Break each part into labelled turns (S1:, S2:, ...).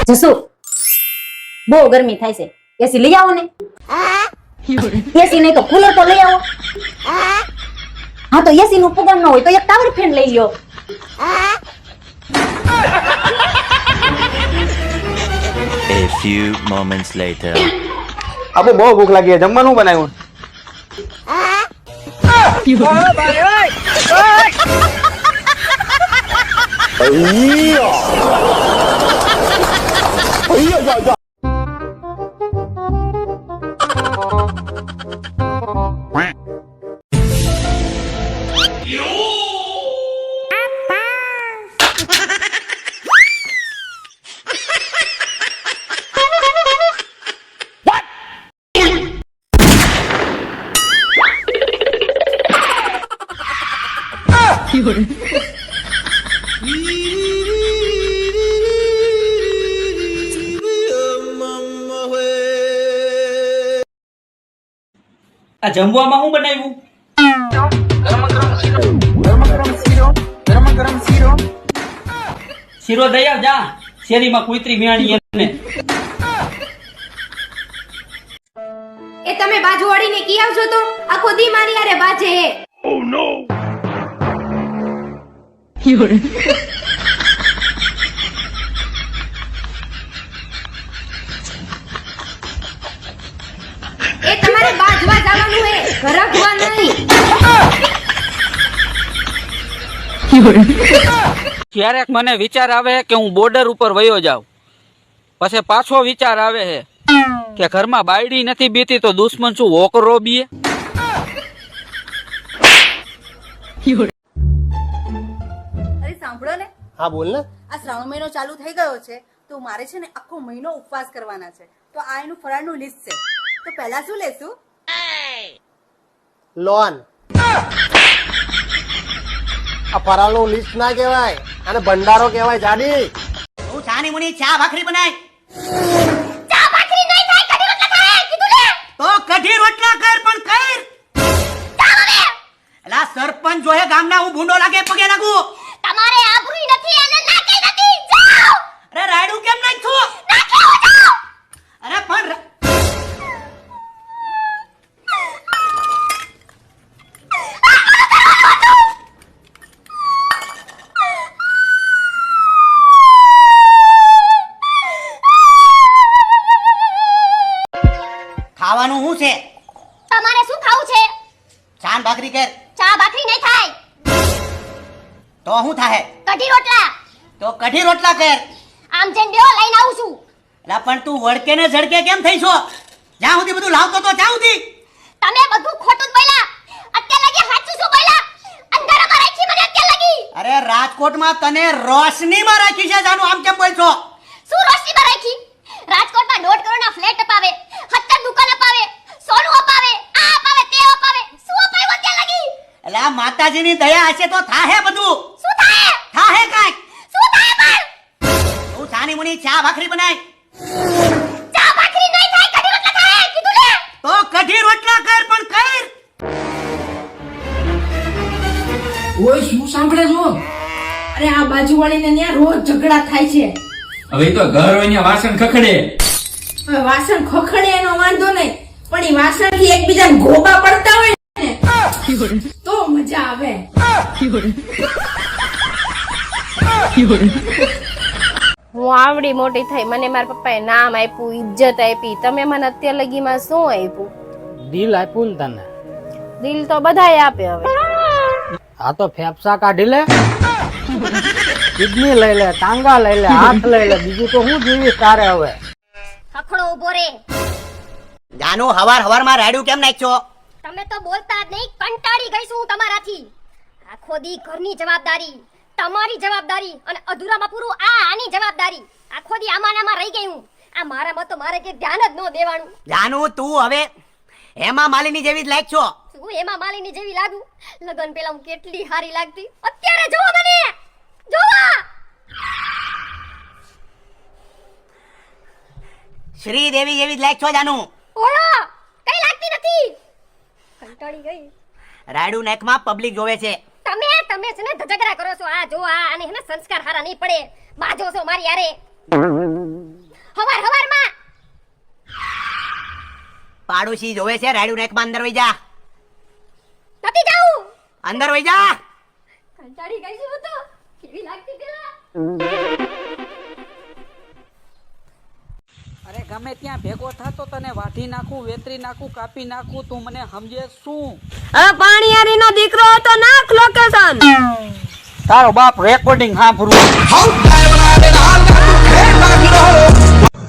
S1: જસુ બહુ ગરમી થાય છે, એસી લઈ આવો ને. એસી નહીં તો કુલર તો લઈ આવો. હા તો એસી નું પગાર ન હોય તો એક ટાવર ફેન લઈ લ્યો.
S2: A few moments later.
S3: આપો બહુ ભૂખ લાગી છે, જમવાનું બનાવ્યું.
S4: આ જમવામાં શું બનાવ્યું? શીરો દઈ આવ જા, શેરીમાં કુતરી મિયાણી એને.
S5: એ તમે બાજુ વાળીને કી આવજો તો આખો દી મારી યારે બાજે.
S2: Oh no!
S5: એ તમારે બાજવા જવાનું હે, ઘરકવા નહીં.
S4: ક્યારેક મને વિચાર આવે કે હું બોર્ડર ઉપર વયો જાઉં, પછી પાછો વિચાર આવે છે કે ઘરમાં બાયડી નથી બીતી તો દુશ્મન શું ઓકરો બીએ.
S6: અરે સાંભળો ને.
S3: હા બોલ ને.
S6: આ શ્રાવણ મહિનો ચાલુ થઈ ગયો છે તો મારે છે ને આખો મહિનો ઉપવાસ કરવાના છે. તો આ એનું ફરાળનું લિસ્ટ છે. તો પહેલા શું લેશું?
S3: લોન. આ ફરાળનું લિસ્ટ ના કહેવાય, અને ભંડારો કહેવાય. જાડી
S7: તું છાની મુની ચા ભાખરી બનાય.
S5: ચા ભાખરી નહીં થાય, કઢી રોટલા થાય કીધું લે.
S7: તો કઢી રોટલા કર, પણ કર. એલા સરપંચ જોહે ગામના, હું ભૂંડો લાગે પગે લાગુ.
S5: તમારે આબરૂ નથી અને નાકે નથી. જાઓ.
S7: અરે રાયડું કેમ નાખ્યું?
S5: નાકે હો જાઓ.
S7: અરે પણ ખાવાનું શું છે?
S5: તમારે શું ખાવું છે?
S7: ચાન ભાખરી કર.
S5: ચા ભાખરી નહીં થાય.
S7: તો શું થાય?
S5: કઢી રોટલા.
S7: તો કઢી રોટલા કર.
S5: આમ જેમ બેહો લઈને આવું છું.
S7: એલા પણ તું વળકે ને ઝડકે કેમ થઈ છો? જ્યાં સુધી બધું લાવતો તો ત્યાં સુધી.
S5: તમે બધું ખોટું જ બોલ્યા. અત્યારે લગી સાચું શું બોલ્યા? અંધારામાં રાખી મને અત્યારે લગી.
S7: અરે રાજકોટમાં તને રોશનીમાં રાખી છે જાનું, આમ કેમ બોલ છો?
S5: શું રોશનીમાં રાખી? રાજકોટમાં 1.5 કરોડના ફ્લેટ અપાવે, 70 દુકાન અપાવે, સોનું અપાવે, આ અપાવે, તે અપાવે. શું અપાવ્યું અત્યારે લગી?
S7: એલા માતાજીની દયા હશે તો થાહે બધું.
S5: શું થાય?
S7: થાહે કાંઈક.
S5: શું થાય પણ?
S7: તું છાની મુની ચા ભાખરી બનાય.
S5: ચા ભાખરી નહીં થાય, કઢી રોટલા થાય કીધું લે.
S7: તો કઢી રોટલા કર, પણ કર.
S8: ઓય શું સાંભળે છો? અરે આ બાજુવાળીને ત્યાં રોજ ઝઘડા થાય છે.
S9: હવે તો ઘર હોય ને વાસણ ખખડે.
S8: હવે વાસણ ખખડે એનો વાંધો નહીં, પણ એ વાસણ થી એકબીજાને ગોબા પડતા હોય ને તો મજા આવે.
S5: હું આવડી મોટી થઈ, મને મારા પપ્પાએ નામ આપ્યું, ઇજ્જત આપી. તમે મને અત્યાર લગીમાં શું આપ્યું?
S10: દિલ આપ્યું ને તને.
S5: દિલ તો બધાએ આપે. હવે
S10: આ તો ફેફસા કાઢી લે, કિડની લઈ લે, ટાંગા લઈ લે, હાથ લઈ લે, બીજું તો હું જીવીશ તારે. હવે
S5: હખડો ઉભો રે.
S7: જાનું હવાર હવારમાં રાયડું કેમ નાખ્યો?
S5: તમે તો બોલતા જ નહીં. કંટાળી ગઈ છું હું તમારાથી. આખો દી ઘરની જવાબદારી, તમારી જવાબદારી, અને અધૂરામાં પૂરું આની જવાબદારી. આખો દી આમાં રહી ગઈ હું. આ મારામાં તો મારે કે ધ્યાન જ ન દેવાનું.
S7: જાનું તું હવે હેમા માલિની જેવી જ લાગ છો.
S5: શું એમાં માલિની જેવી લાગુ? લગન પેલા હું કેટલી હારી લાગતી, અત્યારે જોવો મને. જોવો.
S7: શ્રીદેવી જેવી જ લાગ છો જાનું.
S5: ઓળો કઈ લાગતી નથી. કંટાળી ગઈ.
S7: રાયડું નેકમાં પબ્લિક જોવે છે.
S5: તમે છે ને ઝઘડા કરો છો. આ જો આ અને હે ને સંસ્કાર હારા નહીં પડે. બાજો છો મારી યારે. હવારમાં
S7: પાડોશી જોવે છે રાડ્યું ને એક અંદર વઈ જા
S5: નથી જાઉં.
S7: અંદર વઈ જા
S5: કંટાળી ગઈ છું હું તો. કેવી લાગતી પેલા.
S4: અરે ગમે ત્યાં ભેગો થાતો તને વાઢી નાખું, વેતરી નાખું, કાપી નાખું, તું મને સમજે શું?
S8: હવે પાણીયારીનો દીકરો તો નાખ લોકેશન.
S4: તારો બાપ રેકોર્ડિંગ સાંભળવું.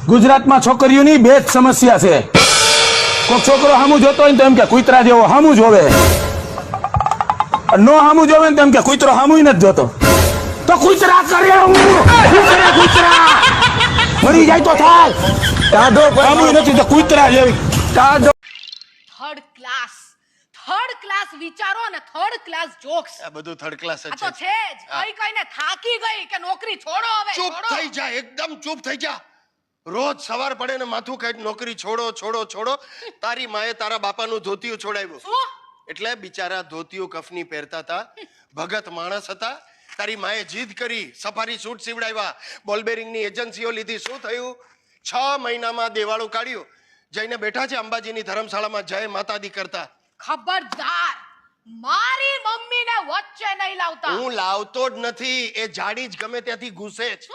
S11: ગુજરાતમાં છોકરીઓની બે જ સમસ્યા છે. કોઈ છોકરો હામું જોતો હોય ને તો એમ કે કૂતરા જેવો હામું જોવે, નો હામું જોવે ને તો એમ કે કૂતરો હામું નથી જોતો. તો કૂતરા કરે હું કૂતરા મરી જાય તો થાય. ટાઢો હામું નથી તો કૂતરા જેવી ટાઢો.
S8: થર્ડ ક્લાસ વિચારો અને થર્ડ ક્લાસ જોક્સ.
S3: આ બધું થર્ડ ક્લાસ
S8: આ તો છે જ. કઈને થાકી ગઈ કે નોકરી છોડો હવે.
S3: ચૂપ થઈ જા, એકદમ ચૂપ થઈ જા. રોજ સવાર પડે ને માથું ખાઈ નોકરી છોડો છોડો છોડો. તારી માએ તારા બાપાનું ધોતિયું છોડાવ્યું. એટલે બિચારા ધોતિયું કફની પહેરતા હતા, ભગત માણસ હતા. તારી માએ જીદ કરી, સફારી સૂટ સીવડાવ્યા, બોલબેરિંગની એજન્સીઓ લીધી. શું થયું? 6 મહિનામાં દેવાળું કાઢ્યું. જઈને બેઠા છે અંબાજીની ધર્મશાળામાં જય માતાદી કરતા.
S8: ખબરદાર મારી મમ્મીને વચ્ચે નહીં લાવતા.
S3: હું લાવતો જ નથી, એ જાડી જ ગમે ત્યાંથી ઘૂસે જ.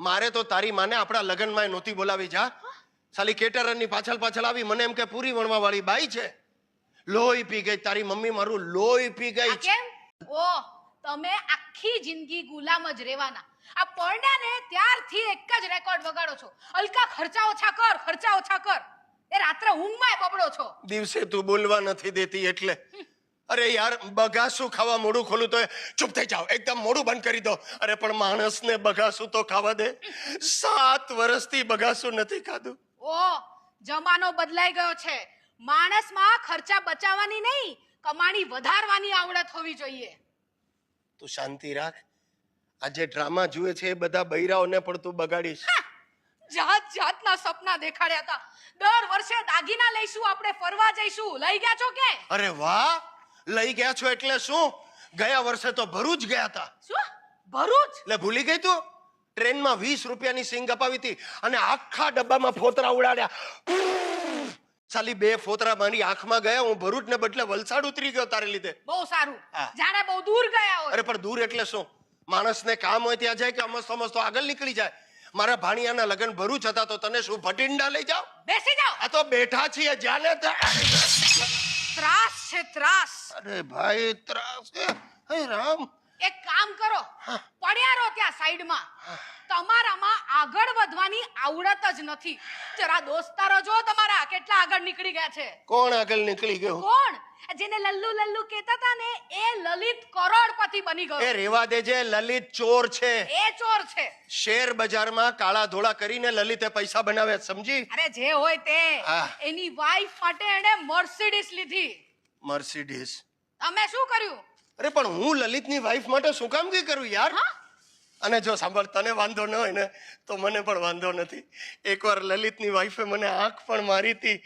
S3: મારે તો તારી માને આપણા લગ્નમાં નહોતી બોલાવી. જા સાલી કેટરરની પાછળ પાછળ આવી મને એમ કે પૂરી વણવા વાળી બાઈ છે. લોહી પી ગઈ તારી મમ્મી, મારું લોહી પી ગઈ.
S8: કેમ? ઓ તમે આખી જિંદગી ગુલામ જ રહેવાના. આ પડ્યા ને ત્યારથી એક જ રેકોર્ડ વગાડો છો, અલકા ખર્ચા ઓછા કર, ખર્ચા ઓછા કર. એ રાત્રે ઊંઘમાં બબડો છો.
S3: દિવસે તું બોલવા નથી દેતી એટલે. અરે યાર, બગાસું ખાવા મોઢું ખોલું તો ચૂપ થઈ જાઓ, એકદમ મોઢું બંધ કરી દો. અરે પણ માણસને બગાસું તો ખાવા દે. 7 વર્ષથી બગાસું નથી ખાધું.
S8: ઓ જમાનો બદલાઈ ગયો છે. માણસમાં ખર્ચા બચાવવાની નહીં, કમાણી વધારવાની આવડત હોવી જોઈએ.
S3: તું શાંતિ રાખ. આ જે ડ્રામા જુએ છે એ બધા બૈરાઓને પણ તું બગાડીશ.
S8: જાત જાતના સપના દેખાડ્યા હતા. દર વર્ષે દાગીના લઈશું, આપણે ફરવા જઈશું. લઈ ગયા છો કે?
S3: અરે વાહ, લઈ ગયા છો એટલે શું? ગયા વર્ષે તો ભરૂચ ગયા હતા.
S8: શું ભરૂચ?
S3: એટલે ભૂલી ગઈ તું? ટ્રેનમાં 20 રૂપિયાની સિંગ અપાવી હતી અને આખા ડબ્બામાં ફોતરા ઉડાડ્યા. સાલી 2 ફોતરા મારી આંખમાં ગયા. હું ભરૂચ ને બદલે વલસાડ ઉતરી ગયો તારે લીધે.
S8: બહુ સારું. જાણે બહુ દૂર ગયા હોય.
S3: અરે પણ દૂર એટલે શું? માણસને કામ હોય ત્યાં જાય કે અમસ્તો અમસ્તો આગળ નીકળી જાય. મારા ભાણિયાના લગ્ન ભરૂચ હતા તો તને શું ભટિંડા લઈ જાઓ?
S8: બેસી જાઓ.
S3: આ તો બેઠા છીએ જાને.
S8: ત્રાસ છે ત્રાસ.
S3: અરે ભાઈ ત્રાસ. હે રામ,
S8: એક કામ કરો, પડ્યા રહો ત્યાં સાઈડમાં. તમારામાં આગળ વધવાની આવડત જ નથી. જરા દોસ્તારો જો તમારા કેટલા આગળ નીકળી ગયા છે.
S3: કોણ આગળ નીકળી ગયો?
S8: કોણ? જેને લલ્લુ લલ્લુ કહેતા હતા ને એ લલિત કરોડપતિ બની ગયો.
S3: એ રેવા દેજે, લલિત ચોર છે.
S8: એ ચોર છે.
S3: શેર બજારમાં કાળા ધોળા કરીને લલિતે પૈસા બનાવે, સમજી?
S8: અરે જે હોય તે. એની વાઈફ માટે એને મર્સિડીઝ લીધી.
S3: મર્સિડીઝ?
S8: તમે શું કર્યું?
S3: અરે પણ હું લલિતની વાઈફ માટે શું કામ કઈ કરું યાર? અને જો સાંભળ, તને વાંધો ન હોય ને તો મને પણ વાંધો નથી. એકવાર લલિતની વાઈફે મને આંખ પણ મારી હતી.